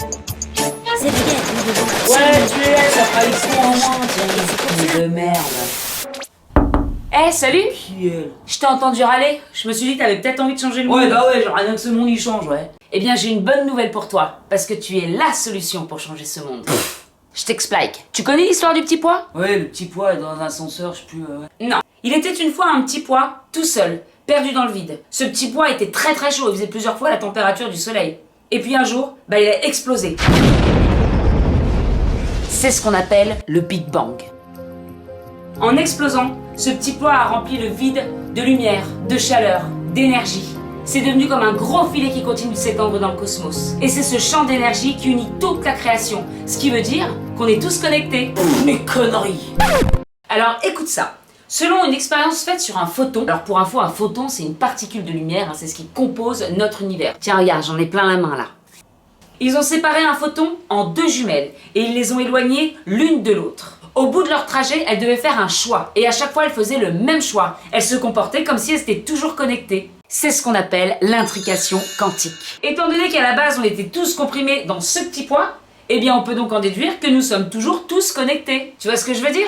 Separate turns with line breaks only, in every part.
C'est bien, nous devons
Ouais, tu es, ça fera les sons en moins, tiens. De merde.
Eh, salut!
Qui est elle?
Je t'ai entendu râler. Je me suis dit que t'avais peut-être envie de changer le monde.
Ouais, bah ouais, genre rien que ce monde il change, ouais.
Eh bien, j'ai une bonne nouvelle pour toi, parce que tu es la solution pour changer ce monde. Je t'explique. Tu connais l'histoire du petit pois?
Ouais, le petit pois est dans un ascenseur, je sais plus, ouais.
Non. Il était une fois un petit pois, tout seul, perdu dans le vide. Ce petit pois était très très chaud, il faisait plusieurs fois la température du soleil. Et puis un jour, il a explosé. C'est ce qu'on appelle le Big Bang. En explosant, ce petit pois a rempli le vide de lumière, de chaleur, d'énergie. C'est devenu comme un gros filet qui continue de s'étendre dans le cosmos. Et c'est ce champ d'énergie qui unit toute la création. Ce qui veut dire qu'on est tous connectés.
Mais conneries!
Alors écoute ça. Selon une expérience faite sur un photon, alors pour info, un photon c'est une particule de lumière, c'est ce qui compose notre univers. Tiens regarde, j'en ai plein la main là. Ils ont séparé un photon en deux jumelles et ils les ont éloignées l'une de l'autre. Au bout de leur trajet, elles devaient faire un choix et à chaque fois elles faisaient le même choix. Elles se comportaient comme si elles étaient toujours connectées. C'est ce qu'on appelle l'intrication quantique. Étant donné qu'à la base on était tous comprimés dans ce petit pois, eh bien on peut donc en déduire que nous sommes toujours tous connectés. Tu vois ce que je veux dire ?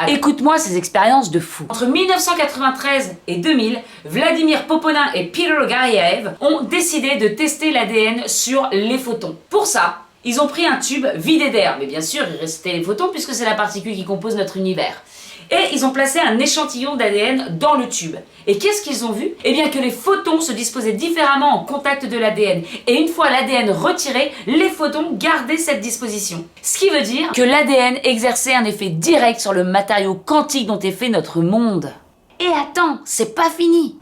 Écoute-moi ces expériences de fou. Entre 1993 et 2000, Vladimir Poponin et Peter Garyaev ont décidé de tester l'ADN sur les photons. Pour ça, ils ont pris un tube vidé d'air, mais bien sûr, il restait les photons puisque c'est la particule qui compose notre univers. Et ils ont placé un échantillon d'ADN dans le tube. Et qu'est-ce qu'ils ont vu? Eh bien que les photons se disposaient différemment en contact de l'ADN. Et une fois l'ADN retiré, les photons gardaient cette disposition. Ce qui veut dire que l'ADN exerçait un effet direct sur le matériau quantique dont est fait notre monde. Et attends, c'est pas fini.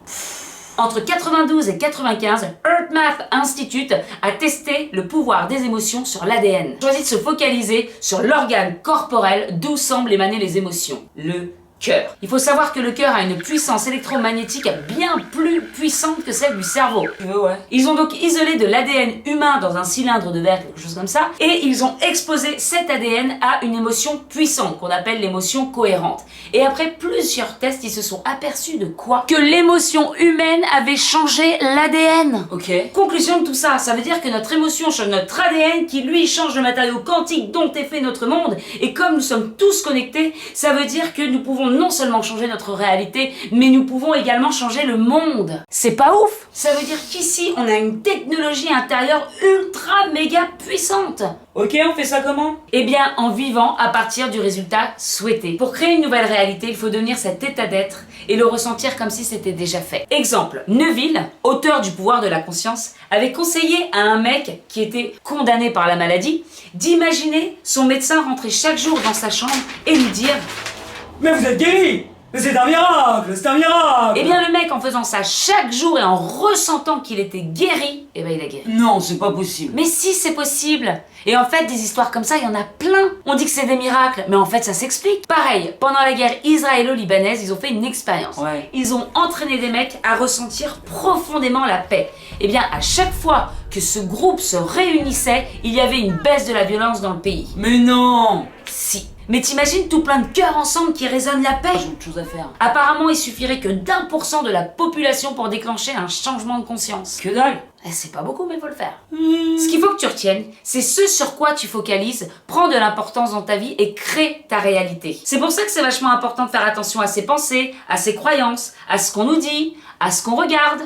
Entre 92 et 95, HeartMath Institute a testé le pouvoir des émotions sur l'ADN. Choisit de se focaliser sur l'organe corporel d'où semblent émaner les émotions, le cœur. Il faut savoir que le cœur a une puissance électromagnétique bien plus puissante que celle du cerveau.
Ouais.
Ils ont donc isolé de l'ADN humain dans un cylindre de verre, quelque chose comme ça, et ils ont exposé cet ADN à une émotion puissante qu'on appelle l'émotion cohérente. Et après plusieurs tests, ils se sont aperçus de quoi? Que l'émotion humaine avait changé l'ADN.
Ok.
Conclusion de tout ça, ça veut dire que notre émotion change notre ADN qui lui change le matériau quantique dont est fait notre monde. Et comme nous sommes tous connectés, ça veut dire que nous pouvons non seulement changer notre réalité, mais nous pouvons également changer le monde. C'est pas ouf? Ça veut dire qu'ici, on a une technologie intérieure ultra méga puissante.
Ok, on fait ça comment?
Eh bien, en vivant à partir du résultat souhaité. Pour créer une nouvelle réalité, il faut devenir cet état d'être et le ressentir comme si c'était déjà fait. Exemple, Neville, auteur du pouvoir de la conscience, avait conseillé à un mec qui était condamné par la maladie d'imaginer son médecin rentrer chaque jour dans sa chambre et lui dire:
Mais vous êtes guéri! Mais c'est un miracle! C'est un miracle!
eh bien le mec, en faisant ça chaque jour et en ressentant qu'il était guéri, eh ben il a guéri.
Non, c'est pas possible.
Mais si, c'est possible. Et en fait, des histoires comme ça, il y en a plein. On dit que c'est des miracles, mais en fait, ça s'explique. Pareil, pendant la guerre israélo-libanaise, ils ont fait une expérience.
Ouais.
Ils ont entraîné des mecs à ressentir profondément la paix. Eh bien, à chaque fois que ce groupe se réunissait, il y avait une baisse de la violence dans le pays.
Mais non!
Si. Mais t'imagines tout plein de cœurs ensemble qui résonnent la paix?
J'ai autre chose à faire.
Apparemment, il suffirait que d'1% de la population pour déclencher un changement de conscience.
Que dalle!
C'est pas beaucoup, mais faut le faire. Ce qu'il faut que tu retiennes, c'est ce sur quoi tu focalises, prends de l'importance dans ta vie et crée ta réalité. C'est pour ça que c'est vachement important de faire attention à ses pensées, à ses croyances, à ce qu'on nous dit, à ce qu'on regarde.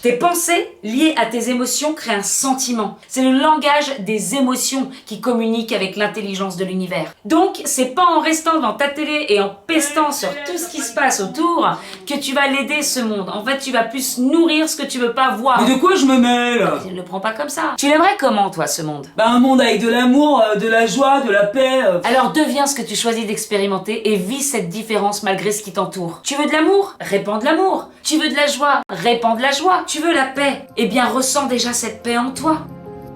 Tes pensées liées à tes émotions créent un sentiment. C'est le langage des émotions qui communique avec l'intelligence de l'univers. Donc, c'est pas en restant devant ta télé et en pestant sur tout ce qui se passe autour que tu vas l'aider ce monde. En fait, tu vas plus nourrir ce que tu veux pas voir.
Mais de quoi je me mêle?
Tu ne le prends pas comme ça. Tu l'aimerais comment, toi, ce monde?
Bah un monde avec de l'amour, de la joie, de la paix.
Alors deviens ce que tu choisis d'expérimenter et vis cette différence malgré ce qui t'entoure. Tu veux de l'amour? Répands de l'amour. Tu veux de la joie? Répands de la joie. Tu veux la paix? Eh bien, ressens déjà cette paix en toi.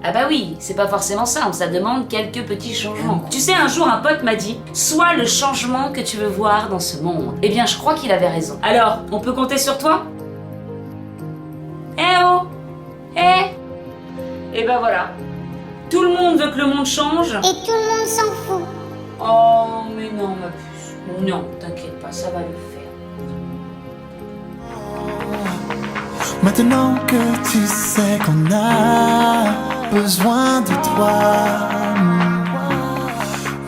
Ah bah oui, c'est pas forcément simple, ça demande quelques petits changements. Tu sais, un jour, un pote m'a dit « Sois le changement que tu veux voir dans ce monde ». Eh bien, je crois qu'il avait raison. Alors, on peut compter sur toi? Eh oh! Eh! Et ben voilà. Tout le monde veut que le monde change.
Et tout le monde s'en fout.
Oh, mais non, ma puce. Non, t'inquiète pas, ça va le faire.
Maintenant que tu sais qu'on a besoin de toi.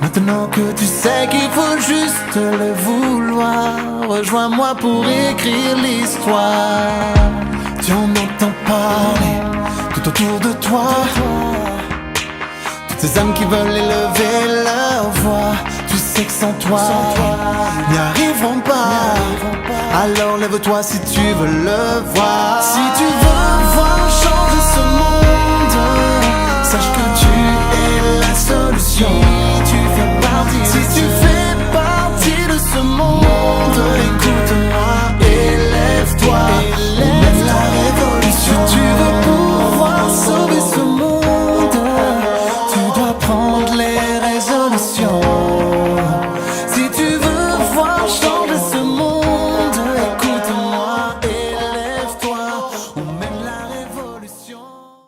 Maintenant que tu sais qu'il faut juste le vouloir, rejoins-moi pour écrire l'histoire. Tu en entends parler tout autour de toi, toutes ces âmes qui veulent élever leur voix. Tu sais que sans toi, n'y arriveront pas. Alors lève-toi si tu veux le voir. Si tu veux voir